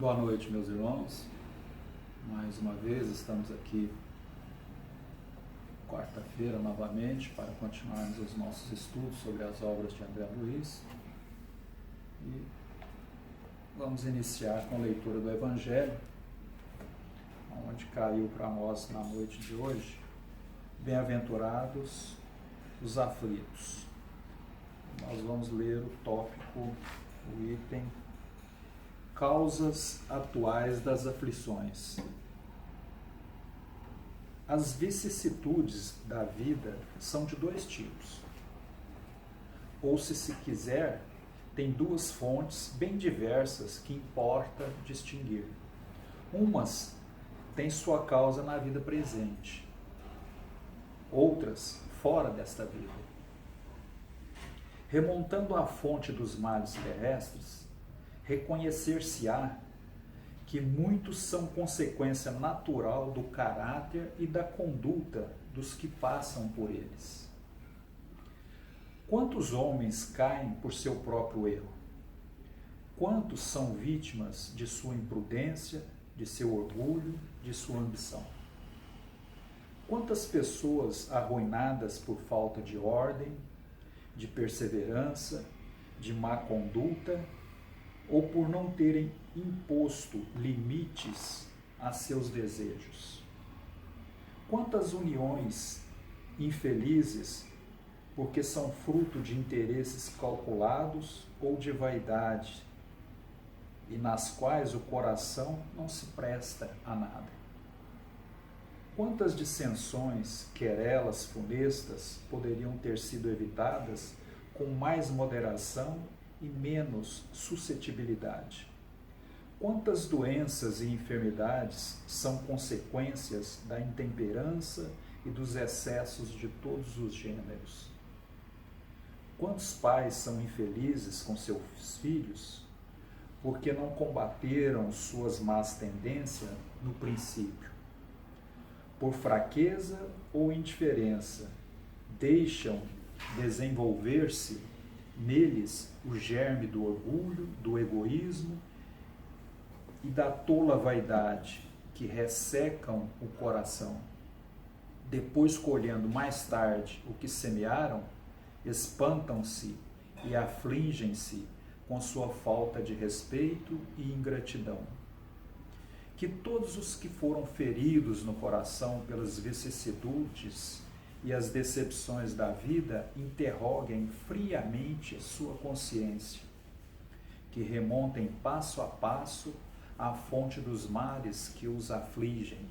Boa noite, meus irmãos. Mais uma vez estamos aqui quarta-feira novamente para continuarmos os nossos estudos sobre as obras de André Luiz. E vamos iniciar com a leitura do Evangelho, onde caiu para nós na noite de hoje: Bem-aventurados os aflitos. Nós vamos ler o tópico, o item Causas atuais das aflições. As vicissitudes da vida são de dois tipos. Ou, se quiser, tem duas fontes bem diversas que importa distinguir. Umas têm sua causa na vida presente, outras fora desta vida. Remontando à fonte dos males terrestres, reconhecer-se-á que muitos são consequência natural do caráter e da conduta dos que passam por eles. Quantos homens caem por seu próprio erro? Quantos são vítimas de sua imprudência, de seu orgulho, de sua ambição? Quantas pessoas arruinadas por falta de ordem, de perseverança, de má conduta, ou por não terem imposto limites a seus desejos? Quantas uniões infelizes porque são fruto de interesses calculados ou de vaidade, e nas quais o coração não se presta a nada? Quantas dissensões, querelas funestas, poderiam ter sido evitadas com mais moderação e menos suscetibilidade? Quantas doenças e enfermidades são consequências da intemperança e dos excessos de todos os gêneros? Quantos pais são infelizes com seus filhos porque não combateram suas más tendências no princípio? Por fraqueza ou indiferença, deixam desenvolver-se neles o germe do orgulho, do egoísmo e da tola vaidade, que ressecam o coração. Depois, colhendo mais tarde o que semearam, espantam-se e afligem-se com sua falta de respeito e ingratidão. Que todos os que foram feridos no coração pelas vicissitudes e as decepções da vida interroguem friamente sua consciência, que remontem passo a passo à fonte dos males que os afligem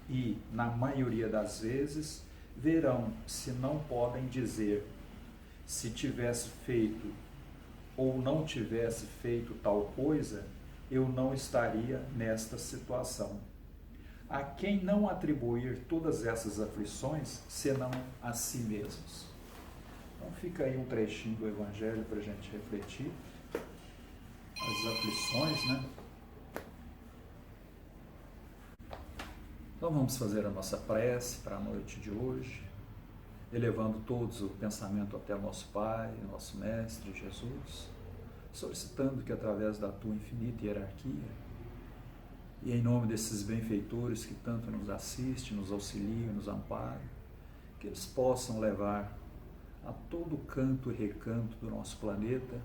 e, na maioria das vezes, verão se não podem dizer: se tivesse feito ou não tivesse feito tal coisa, eu não estaria nesta situação. A quem não atribuir todas essas aflições, senão a si mesmos? Então fica aí um trechinho do Evangelho para a gente refletir. As aflições, né? Então vamos fazer a nossa prece para a noite de hoje, elevando todos o pensamento até o nosso Pai, nosso Mestre Jesus, solicitando que através da Tua infinita hierarquia e em nome desses benfeitores que tanto nos assistem, nos auxiliam, nos amparam, que eles possam levar a todo canto e recanto do nosso planeta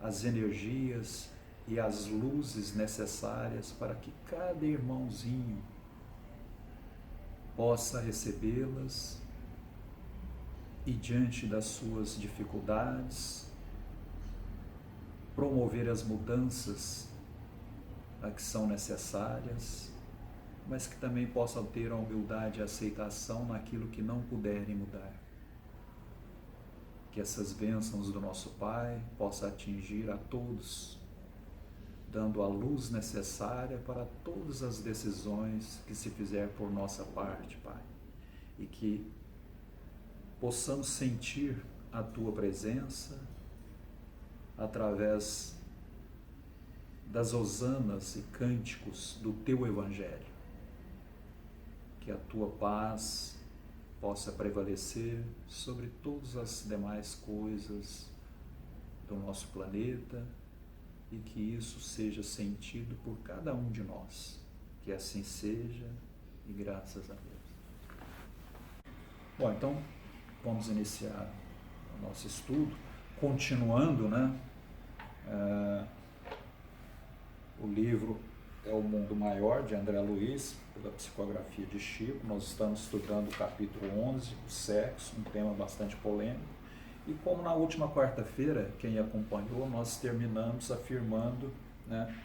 as energias e as luzes necessárias para que cada irmãozinho possa recebê-las e, diante das suas dificuldades, promover as mudanças que são necessárias, mas que também possam ter a humildade e a aceitação naquilo que não puderem mudar. Que essas bênçãos do nosso Pai possam atingir a todos, dando a luz necessária para todas as decisões que se fizer por nossa parte, Pai. E que possamos sentir a Tua presença através das hosanas e cânticos do Teu Evangelho. Que a Tua paz possa prevalecer sobre todas as demais coisas do nosso planeta e que isso seja sentido por cada um de nós. Que assim seja e graças a Deus. Bom, então vamos iniciar o nosso estudo, continuando, né? O livro é O Mundo Maior, de André Luiz, pela psicografia de Chico. Nós estamos estudando o capítulo 11, o sexo, um tema bastante polêmico. E como na última quarta-feira, quem acompanhou, nós terminamos afirmando, né,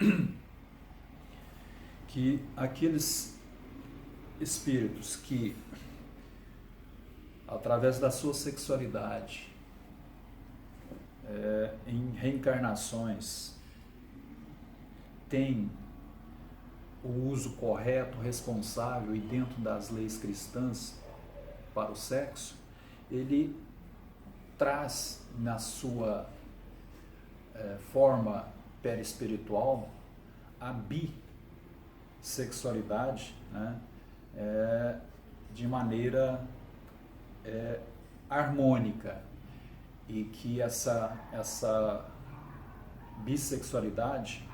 que aqueles espíritos que, através da sua sexualidade, em reencarnações, têm o uso correto, responsável e dentro das leis cristãs para o sexo, ele traz na sua forma perispiritual a bissexualidade, né, de maneira harmônica, e que essa bissexualidade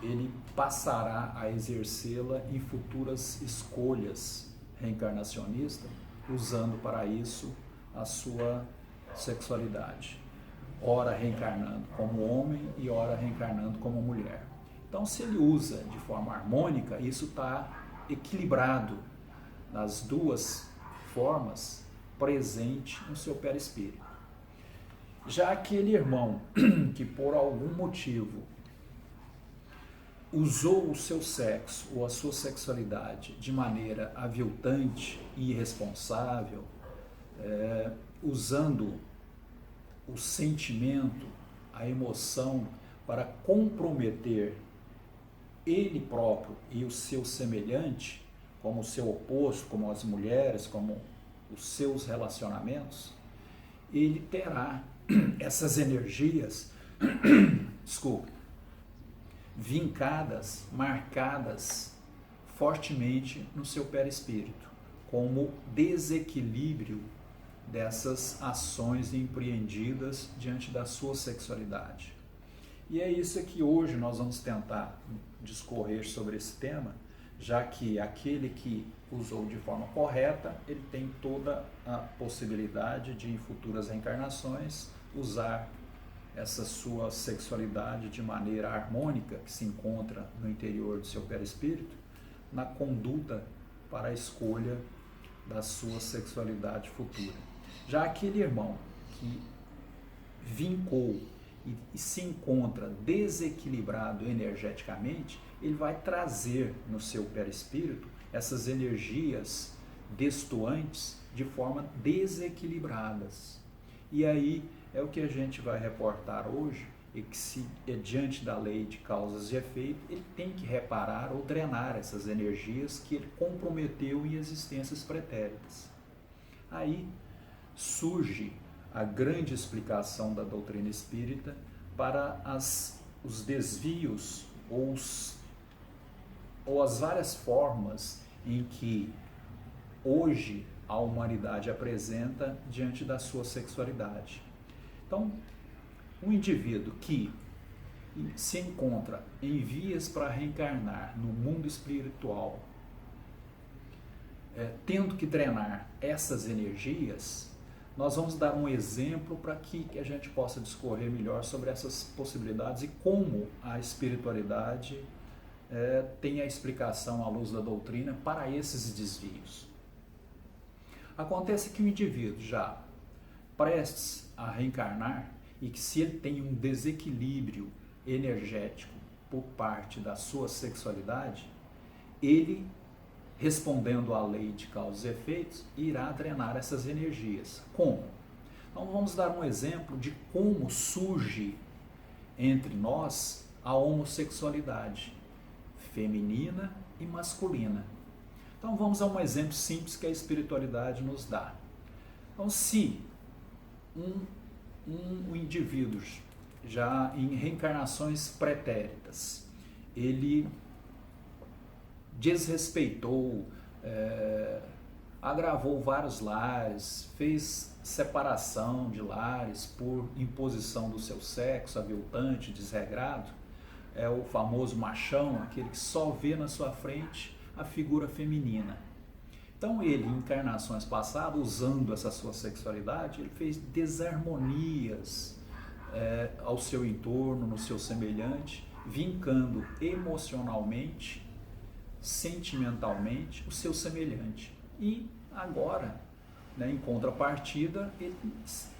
ele passará a exercê-la em futuras escolhas reencarnacionistas, usando para isso a sua sexualidade, ora reencarnando como homem e ora reencarnando como mulher. Então, se ele usa de forma harmônica, isso está equilibrado nas duas formas presente no seu perispírito. Já aquele irmão que por algum motivo usou o seu sexo ou a sua sexualidade de maneira aviltante e irresponsável, usando o sentimento, a emoção para comprometer ele próprio e o seu semelhante, como o seu oposto, como as mulheres, como os seus relacionamentos, ele terá essas energias, vincadas, marcadas fortemente no seu perispírito, como desequilíbrio dessas ações empreendidas diante da sua sexualidade. E é isso que hoje nós vamos tentar discorrer sobre esse tema, já que aquele que usou de forma correta, ele tem toda a possibilidade de, em futuras reencarnações, usar essa sua sexualidade de maneira harmônica, que se encontra no interior do seu perispírito, na conduta para a escolha da sua sexualidade futura. Já aquele irmão que vincou e se encontra desequilibrado energeticamente, ele vai trazer no seu perispírito essas energias destoantes de forma desequilibradas. E aí é o que a gente vai reportar hoje, e que se diante da lei de causas e efeitos, ele tem que reparar ou drenar essas energias que ele comprometeu em existências pretéritas. Aí surge a grande explicação da doutrina espírita para os desvios ou as várias formas em que hoje a humanidade apresenta diante da sua sexualidade. Então, um indivíduo que se encontra em vias para reencarnar no mundo espiritual, tendo que drenar essas energias, nós vamos dar um exemplo para que a gente possa discorrer melhor sobre essas possibilidades e como a espiritualidade tem a explicação à luz da doutrina para esses desvios. Acontece que o indivíduo já prestes a reencarnar, e que se ele tem um desequilíbrio energético por parte da sua sexualidade, ele, respondendo à lei de causas e efeitos, irá drenar essas energias. Como? Então vamos dar um exemplo de como surge entre nós a homossexualidade feminina e masculina. Então vamos a um exemplo simples que a espiritualidade nos dá. Então, se um indivíduo já em reencarnações pretéritas, ele desrespeitou agravou vários lares, fez separação de lares por imposição do seu sexo aviltante, desregrado, é o famoso machão, aquele que só vê na sua frente a figura feminina. Então ele, em encarnações passadas, usando essa sua sexualidade, ele fez desarmonias ao seu entorno, no seu semelhante, vincando emocionalmente, sentimentalmente o seu semelhante. E agora, em contrapartida, ele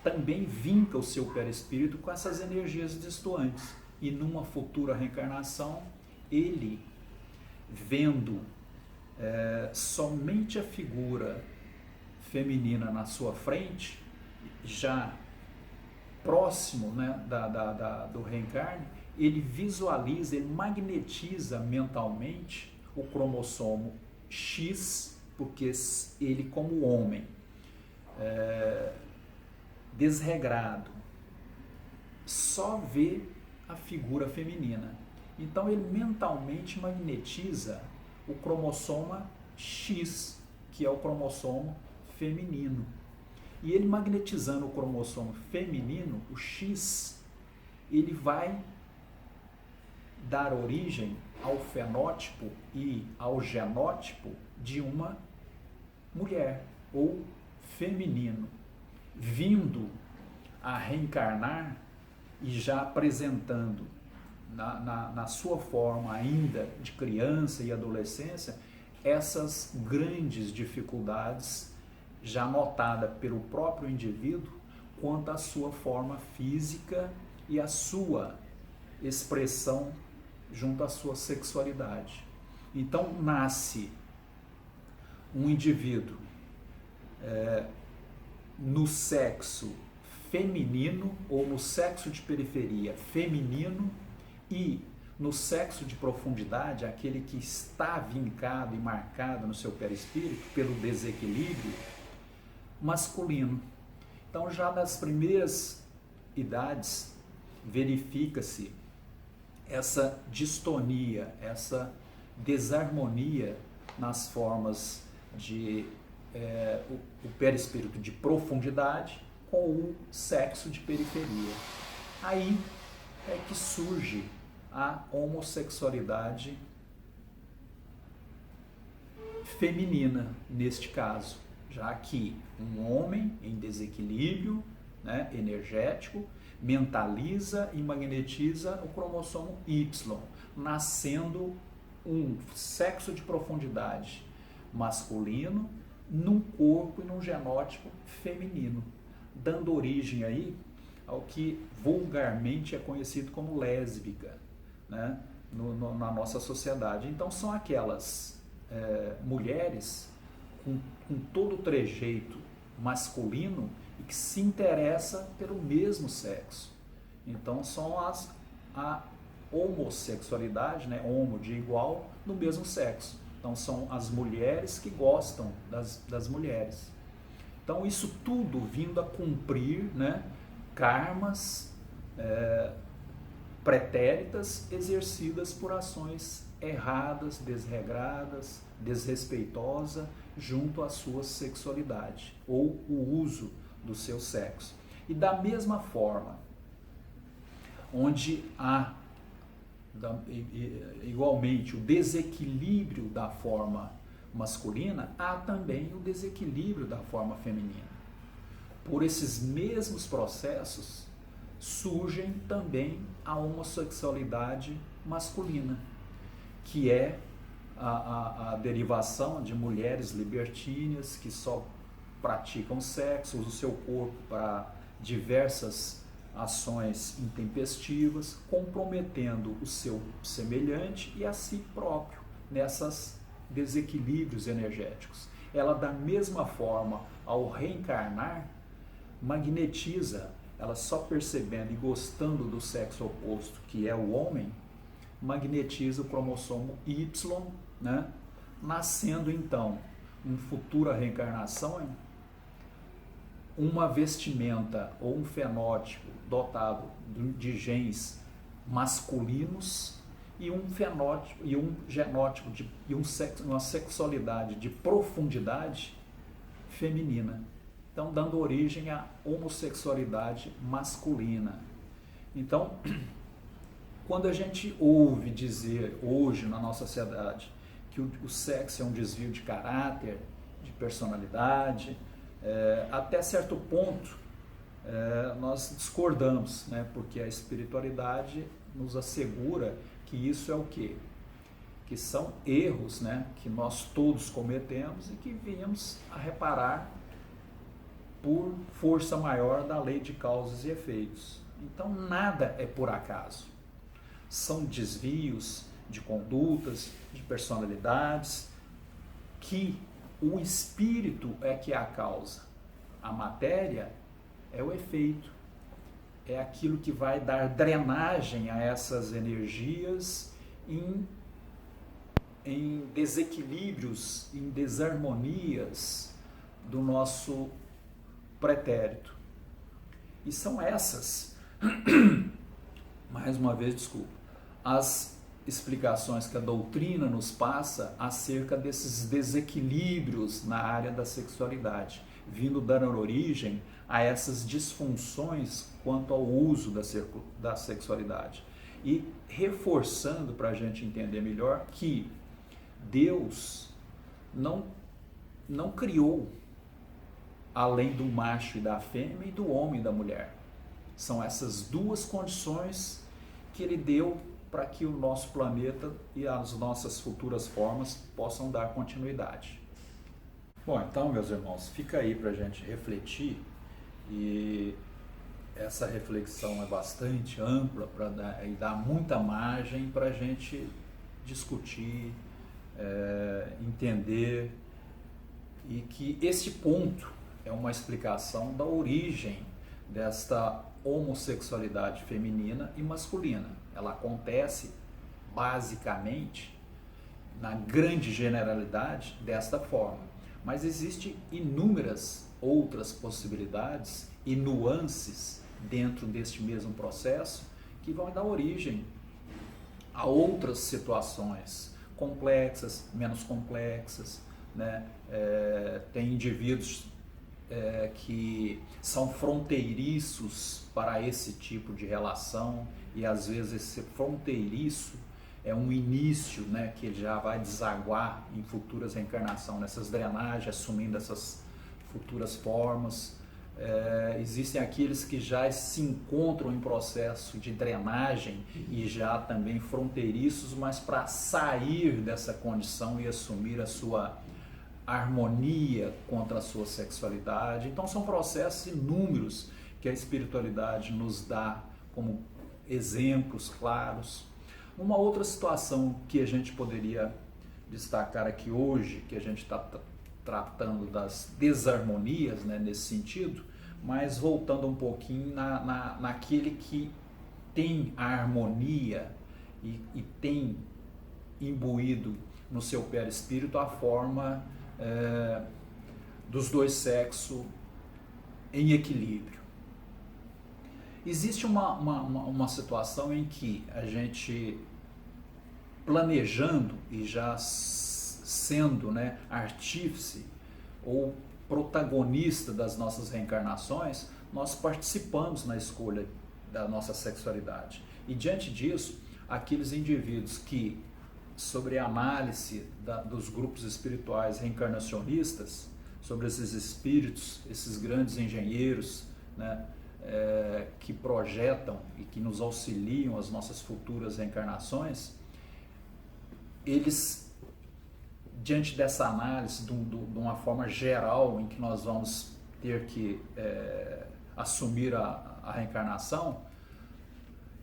também vinca o seu perispírito com essas energias destoantes. E numa futura reencarnação, ele, vendo somente a figura feminina na sua frente, já próximo do reencarne, ele visualiza, ele magnetiza mentalmente o cromossomo X, porque ele, como homem desregrado, só vê a figura feminina. Então ele mentalmente magnetiza o cromossoma X, que é o cromossomo feminino. E ele magnetizando o cromossomo feminino, o X, ele vai dar origem ao fenótipo e ao genótipo de uma mulher, ou feminino, vindo a reencarnar e já apresentando na sua forma ainda de criança e adolescência essas grandes dificuldades já notada pelo próprio indivíduo quanto à sua forma física e à sua expressão junto à sua sexualidade. Então nasce um indivíduo no sexo feminino ou no sexo de periferia feminino e no sexo de profundidade, aquele que está vincado e marcado no seu perispírito pelo desequilíbrio masculino. Então já nas primeiras idades verifica-se essa distonia, essa desarmonia nas formas de o perispírito de profundidade com o sexo de periferia. Aí é que surge a homossexualidade feminina, neste caso, já que um homem em desequilíbrio energético mentaliza e magnetiza o cromossomo Y, nascendo um sexo de profundidade masculino num corpo e num genótipo feminino, dando origem aí ao que vulgarmente é conhecido como lésbica, na nossa sociedade. Então são aquelas mulheres com todo o trejeito masculino e que se interessa pelo mesmo sexo. Então são a homossexualidade, homo de igual, no mesmo sexo. Então são as mulheres que gostam das mulheres. Então isso tudo vindo a cumprir karmas pretéritas exercidas por ações erradas, desregradas, desrespeitosas junto à sua sexualidade ou o uso do seu sexo. E da mesma forma, onde há igualmente o desequilíbrio da forma masculina, há também o desequilíbrio da forma feminina. Por esses mesmos processos surgem também a homossexualidade masculina, que é a derivação de mulheres libertíneas que só praticam sexo, usam o seu corpo para diversas ações intempestivas, comprometendo o seu semelhante e a si próprio nesses desequilíbrios energéticos. Ela, da mesma forma, ao reencarnar, magnetiza, ela só percebendo e gostando do sexo oposto, que é o homem, magnetiza o cromossomo Y, nascendo então, em futura reencarnação, uma vestimenta ou um fenótipo dotado de genes masculinos e um fenótipo e um genótipo uma sexualidade de profundidade feminina. Então, dando origem à homossexualidade masculina. Então, quando a gente ouve dizer hoje na nossa sociedade que o sexo é um desvio de caráter, de personalidade, até certo ponto nós discordamos, né? Porque a espiritualidade nos assegura que isso é o quê? Que são erros, né? Que nós todos cometemos e que viemos a reparar por força maior da lei de causas e efeitos. Então nada é por acaso. São desvios de condutas, de personalidades, que o espírito é que é a causa. A matéria é o efeito. É aquilo que vai dar drenagem a essas energias em desequilíbrios, em desarmonias do nosso pretérito. E são essas, mais uma vez, desculpa, as explicações que a doutrina nos passa acerca desses desequilíbrios na área da sexualidade, vindo dar origem a essas disfunções quanto ao uso da sexualidade. E reforçando para a gente entender melhor que Deus não criou além do macho e da fêmea e do homem e da mulher. São essas duas condições que ele deu para que o nosso planeta e as nossas futuras formas possam dar continuidade. Bom, então, meus irmãos, fica aí para a gente refletir, e essa reflexão é bastante ampla e dá muita margem para a gente discutir, entender, e que esse ponto é uma explicação da origem desta homossexualidade feminina e masculina. Ela acontece basicamente, na grande generalidade, desta forma. Mas existem inúmeras outras possibilidades e nuances dentro deste mesmo processo que vão dar origem a outras situações complexas, menos complexas, né? Tem indivíduos que são fronteiriços para esse tipo de relação, e às vezes esse fronteiriço é um início, né, que já vai desaguar em futuras reencarnações, nessas drenagens, assumindo essas futuras formas. Existem aqueles que já se encontram em processo de drenagem e já também fronteiriços, mas para sair dessa condição e assumir a sua harmonia contra a sua sexualidade. Então são processos inúmeros que a espiritualidade nos dá como exemplos claros. Uma outra situação que a gente poderia destacar aqui hoje, que a gente está tratando das desarmonias, né, nesse sentido, mas voltando um pouquinho naquele que tem a harmonia e tem imbuído no seu perispírito a forma dos dois sexos em equilíbrio. Existe uma situação em que a gente, planejando e já sendo, né, artífice ou protagonista das nossas reencarnações, nós participamos na escolha da nossa sexualidade. E diante disso, aqueles indivíduos que, sobre a análise dos grupos espirituais reencarnacionistas, sobre esses espíritos, esses grandes engenheiros, né, que projetam e que nos auxiliam as nossas futuras reencarnações, eles, diante dessa análise de uma forma geral em que nós vamos ter que assumir a reencarnação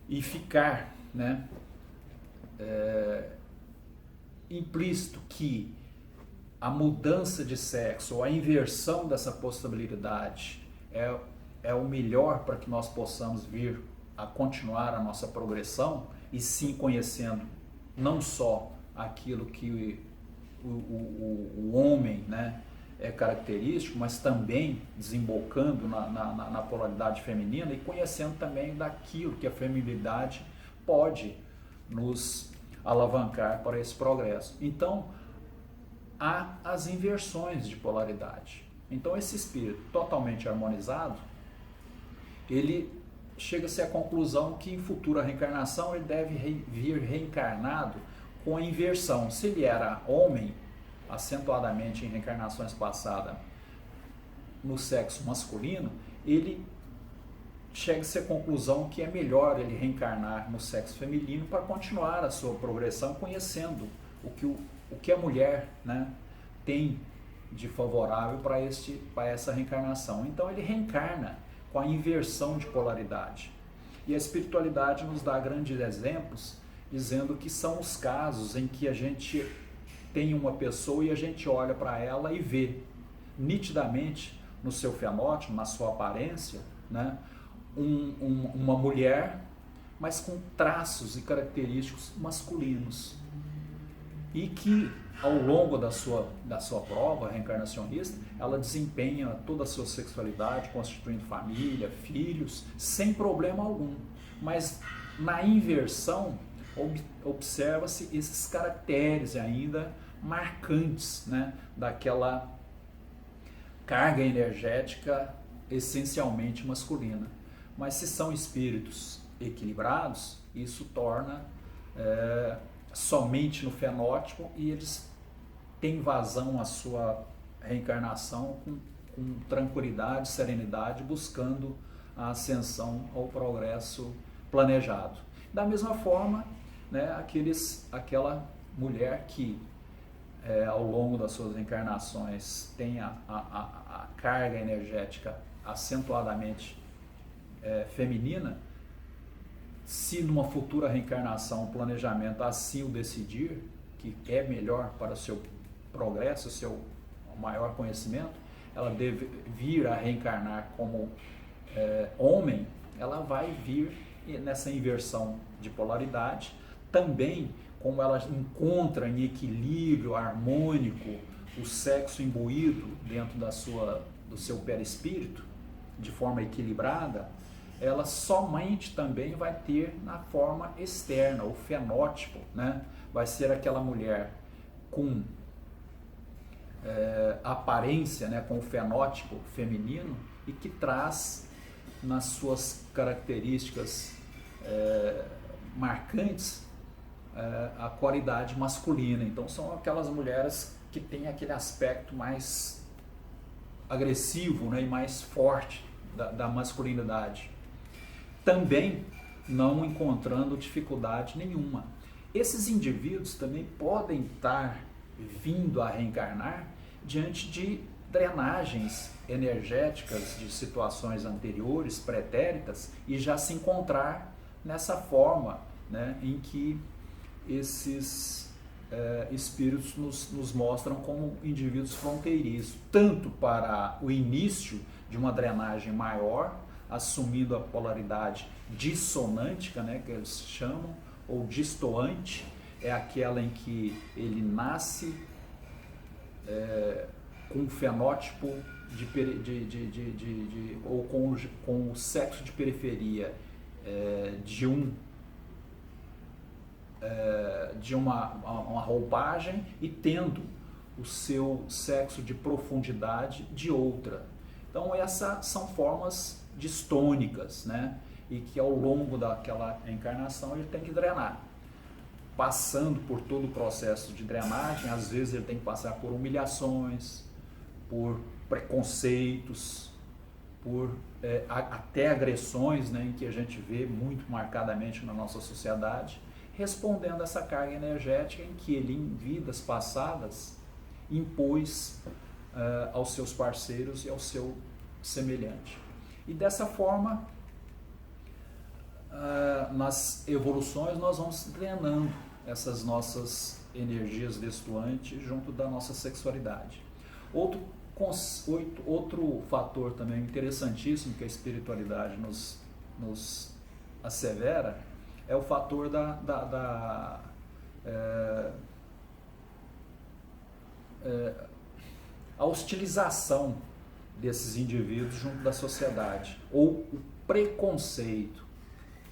e ficar, né, implícito que a mudança de sexo ou a inversão dessa possibilidade é o melhor para que nós possamos vir a continuar a nossa progressão, e sim conhecendo não só aquilo que o homem, né, é característico, mas também desembocando na polaridade feminina e conhecendo também daquilo que a feminilidade pode nos alavancar para esse progresso. Então, há as inversões de polaridade. Então esse espírito totalmente harmonizado, ele chega-se à conclusão que em futura reencarnação ele deve vir reencarnado com a inversão. Se ele era homem, acentuadamente em reencarnações passadas, no sexo masculino, ele chega-se à conclusão que é melhor ele reencarnar no sexo feminino para continuar a sua progressão, conhecendo o que a mulher, né, tem de favorável para essa reencarnação. Então ele reencarna com a inversão de polaridade. E a espiritualidade nos dá grandes exemplos, dizendo que são os casos em que a gente tem uma pessoa e a gente olha para ela e vê nitidamente no seu fenótipo, na sua aparência, né, uma mulher, mas com traços e característicos masculinos. E que ao longo da sua prova reencarnacionista, ela desempenha toda a sua sexualidade, constituindo família, filhos, sem problema algum. Mas na inversão, observa-se esses caracteres ainda marcantes, né, daquela carga energética essencialmente masculina. Mas se são espíritos equilibrados, isso torna somente no fenótipo, e eles têm vazão à sua reencarnação com tranquilidade, serenidade, buscando a ascensão ao progresso planejado. Da mesma forma, né, aquela mulher que ao longo das suas reencarnações tem a carga energética acentuadamente feminina, se numa futura reencarnação o planejamento assim o decidir, que é melhor para o seu progresso, o seu maior conhecimento, ela deve vir a reencarnar como homem, ela vai vir nessa inversão de polaridade. Também, como ela encontra em equilíbrio harmônico o sexo imbuído dentro do seu perispírito, de forma equilibrada, ela somente também vai ter na forma externa, o fenótipo, né? Vai ser aquela mulher com aparência, né? Com o fenótipo feminino, e que traz nas suas características marcantes a qualidade masculina. Então são aquelas mulheres que têm aquele aspecto mais agressivo, né? E mais forte da masculinidade. Também não encontrando dificuldade nenhuma. Esses indivíduos também podem estar vindo a reencarnar diante de drenagens energéticas de situações anteriores, pretéritas, e já se encontrar nessa forma, né, em que esses espíritos nos mostram como indivíduos fronteiriços, tanto para o início de uma drenagem maior, assumindo a polaridade dissonântica, né, que eles chamam, ou distoante, é aquela em que ele nasce com o fenótipo ou com o sexo de periferia de uma roupagem, e tendo o seu sexo de profundidade de outra. Então essas são formas distônicas, né? E que ao longo daquela encarnação ele tem que drenar. Passando por todo o processo de drenagem, às vezes ele tem que passar por humilhações, por preconceitos, por até agressões, né, em que a gente vê muito marcadamente na nossa sociedade, respondendo a essa carga energética em que ele, em vidas passadas, impôs aos seus parceiros e ao seu semelhante. E dessa forma, nas evoluções, nós vamos treinando essas nossas energias destoantes junto da nossa sexualidade. Outro fator também interessantíssimo que a espiritualidade nos assevera é o fator a hostilização desses indivíduos junto da sociedade, ou o preconceito.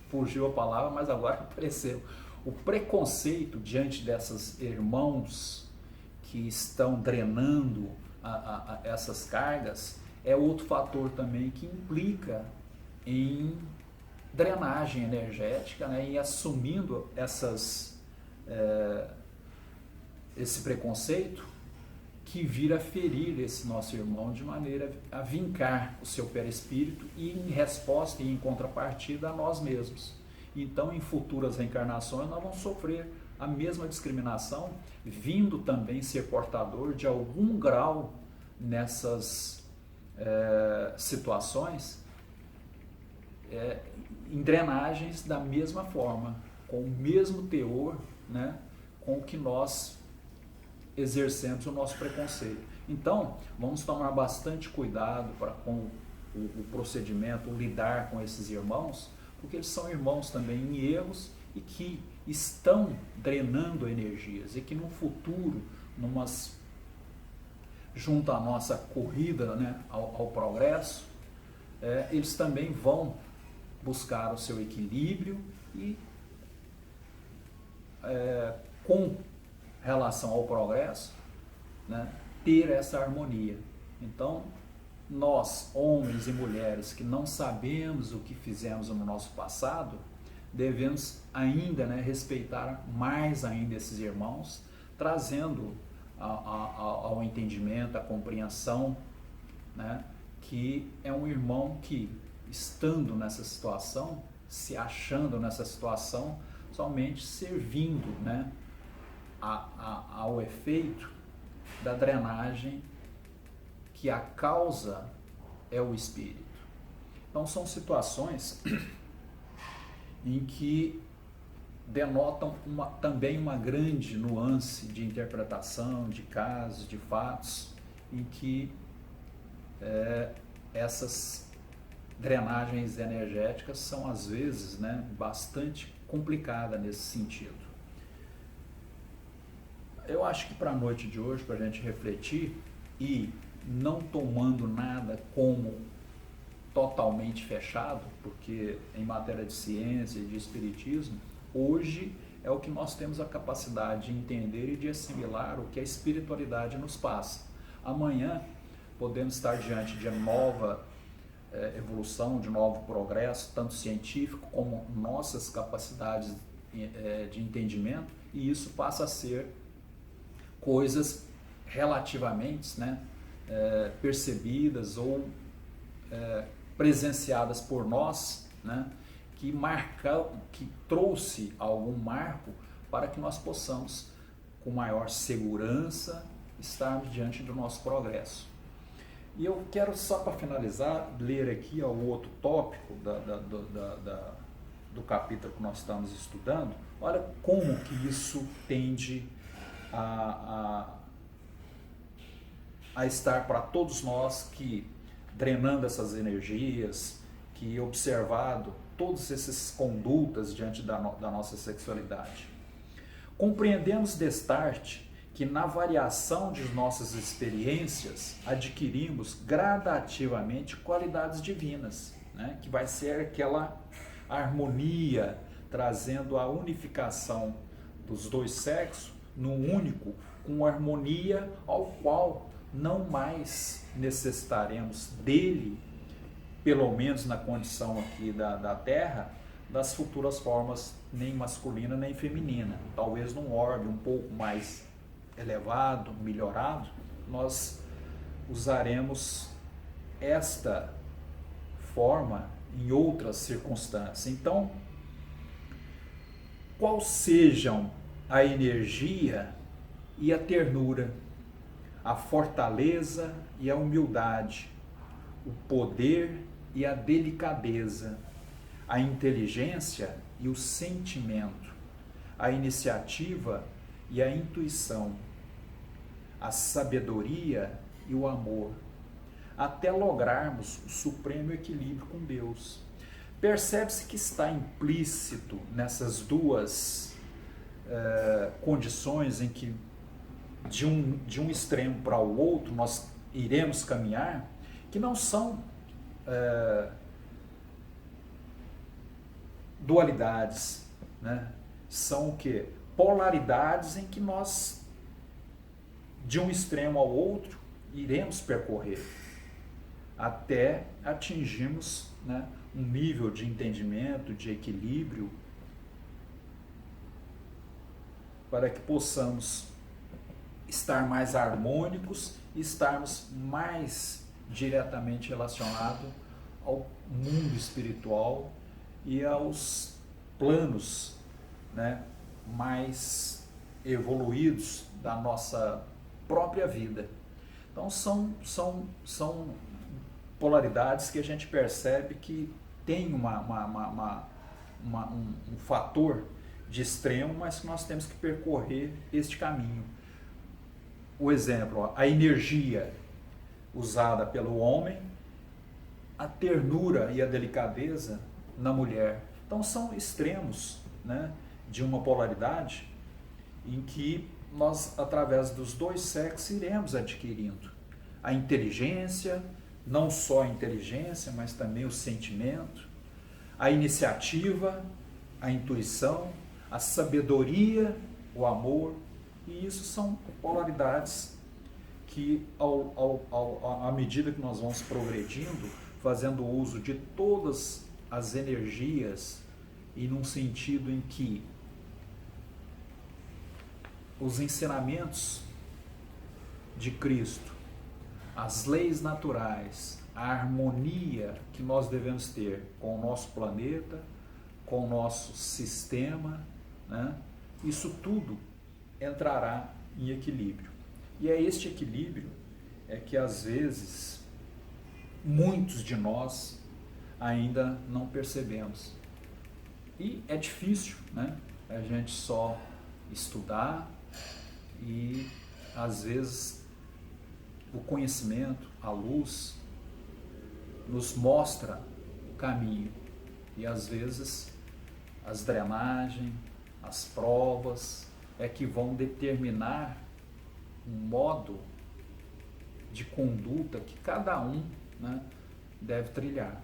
Fugiu a palavra, mas agora apareceu. O preconceito diante desses irmãos que estão drenando essas cargas, é outro fator também que implica em drenagem energética, né, e assumindo esse preconceito que vira a ferir esse nosso irmão de maneira a vincar o seu perispírito e em resposta e em contrapartida a nós mesmos. Então, em futuras reencarnações, nós vamos sofrer a mesma discriminação, vindo também ser portador de algum grau nessas situações, em drenagens da mesma forma, com o mesmo teor, né, com o que nós exercemos o nosso preconceito. Então, vamos tomar bastante cuidado com o procedimento, lidar com esses irmãos, porque eles são irmãos também em erros e que estão drenando energias e que no futuro, junto à nossa corrida, né, ao progresso, eles também vão buscar o seu equilíbrio e com relação ao progresso, né, ter essa harmonia. Então, nós, homens e mulheres que não sabemos o que fizemos no nosso passado, devemos ainda, né, respeitar mais ainda esses irmãos, trazendo ao entendimento, à compreensão, né, que é um irmão que, estando nessa situação, se achando nessa situação, somente servindo, né, ao efeito da drenagem, que a causa é o espírito. Então são situações em que denotam também uma grande nuance de interpretação de casos, de fatos, em que essas drenagens energéticas são às vezes, né, bastante complicadas nesse sentido. Eu acho que para a noite de hoje, para a gente refletir e não tomando nada como totalmente fechado, porque em matéria de ciência e de espiritismo, hoje é o que nós temos a capacidade de entender e de assimilar o que a espiritualidade nos passa. Amanhã podemos estar diante de nova evolução, de novo progresso, tanto científico como nossas capacidades de entendimento, e isso passa a ser coisas relativamente, né, percebidas ou presenciadas por nós, né, que trouxe algum marco para que nós possamos, com maior segurança, estarmos diante do nosso progresso. E eu quero, só para finalizar, ler aqui o outro tópico do capítulo que nós estamos estudando. Olha como que isso tende a estar para todos nós que, drenando essas energias, que observado todas essas condutas diante da nossa sexualidade. Compreendemos destarte que na variação de nossas experiências adquirimos gradativamente qualidades divinas, né? Que vai ser aquela harmonia, trazendo a unificação dos dois sexos num único, com harmonia ao qual não mais necessitaremos dele, pelo menos na condição aqui da Terra, das futuras formas nem masculina nem feminina. Talvez num orbe um pouco mais elevado, melhorado, nós usaremos esta forma em outras circunstâncias. Então, qual sejam a energia e a ternura, a fortaleza e a humildade, o poder e a delicadeza, a inteligência e o sentimento, a iniciativa e a intuição, a sabedoria e o amor, até lograrmos o supremo equilíbrio com Deus. Percebe-se que está implícito nessas duas condições em que de um extremo para o outro nós iremos caminhar, que não são dualidades, né? São o quê? Polaridades em que nós, de um extremo ao outro, iremos percorrer até atingirmos, né, um nível de entendimento, de equilíbrio, para que possamos estar mais harmônicos e estarmos mais diretamente relacionados ao mundo espiritual e aos planos, né, mais evoluídos da nossa própria vida. Então são polaridades que a gente percebe que tem um fator de extremo, mas que nós temos que percorrer este caminho. O exemplo, a energia usada pelo homem, a ternura e a delicadeza na mulher. Então são extremos, né, de uma polaridade em que nós, através dos dois sexos, iremos adquirindo a inteligência, não só a inteligência, mas também o sentimento, a iniciativa, a intuição, a sabedoria, o amor, e isso são polaridades que, à medida que nós vamos progredindo, fazendo uso de todas as energias, e num sentido em que os ensinamentos de Cristo, as leis naturais, a harmonia que nós devemos ter com o nosso planeta, com o nosso sistema, né? Isso tudo entrará em equilíbrio. E é este equilíbrio que às vezes muitos de nós ainda não percebemos. E é difícil, né, a gente só estudar e às vezes o conhecimento, a luz, nos mostra o caminho. E às vezes as drenagens, as provas é que vão determinar um modo de conduta que cada um, né, deve trilhar.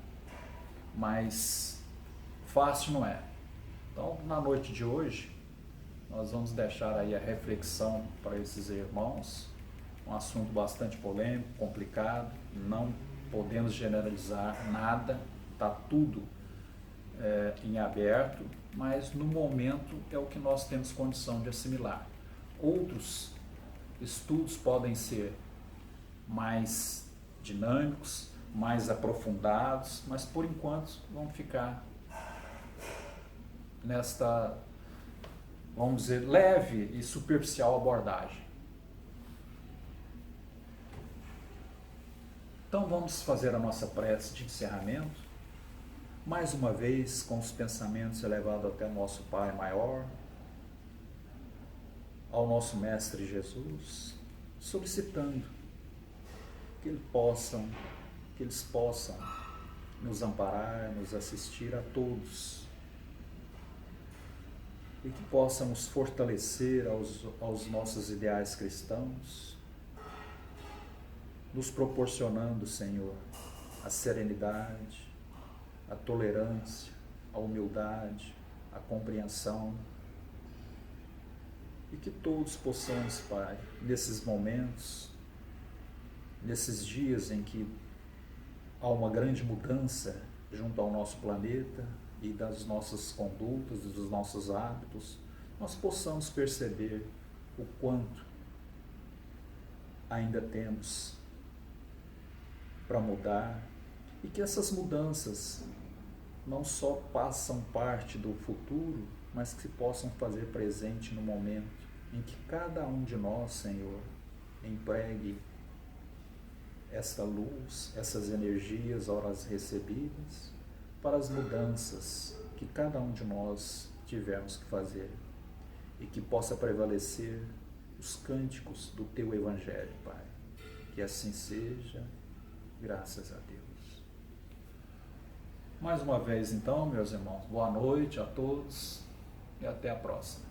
Mas fácil não é. Então, na noite de hoje, nós vamos deixar aí a reflexão para esses irmãos, um assunto bastante polêmico, complicado, não podemos generalizar nada, está tudo em aberto, mas no momento é o que nós temos condição de assimilar. Outros estudos podem ser mais dinâmicos, mais aprofundados, mas por enquanto vamos ficar nesta, vamos dizer, leve e superficial abordagem. Então vamos fazer a nossa prece de encerramento, mais uma vez com os pensamentos elevados até o nosso Pai maior, ao nosso Mestre Jesus, solicitando que eles possam nos amparar, nos assistir a todos, e que possamos fortalecer aos nossos ideais cristãos, nos proporcionando, Senhor, a serenidade, a tolerância, a humildade, a compreensão, e que todos possamos, Pai, nesses momentos, nesses dias em que há uma grande mudança junto ao nosso planeta e das nossas condutas, dos nossos hábitos, nós possamos perceber o quanto ainda temos para mudar, e que essas mudanças não só passam parte do futuro, mas que se possam fazer presente no momento em que cada um de nós, Senhor, empregue esta luz, essas energias, horas recebidas, para as mudanças que cada um de nós tivermos que fazer, e que possa prevalecer os cânticos do Teu Evangelho, Pai. Que assim seja, graças a Deus. Mais uma vez, então, meus irmãos, boa noite a todos e até a próxima.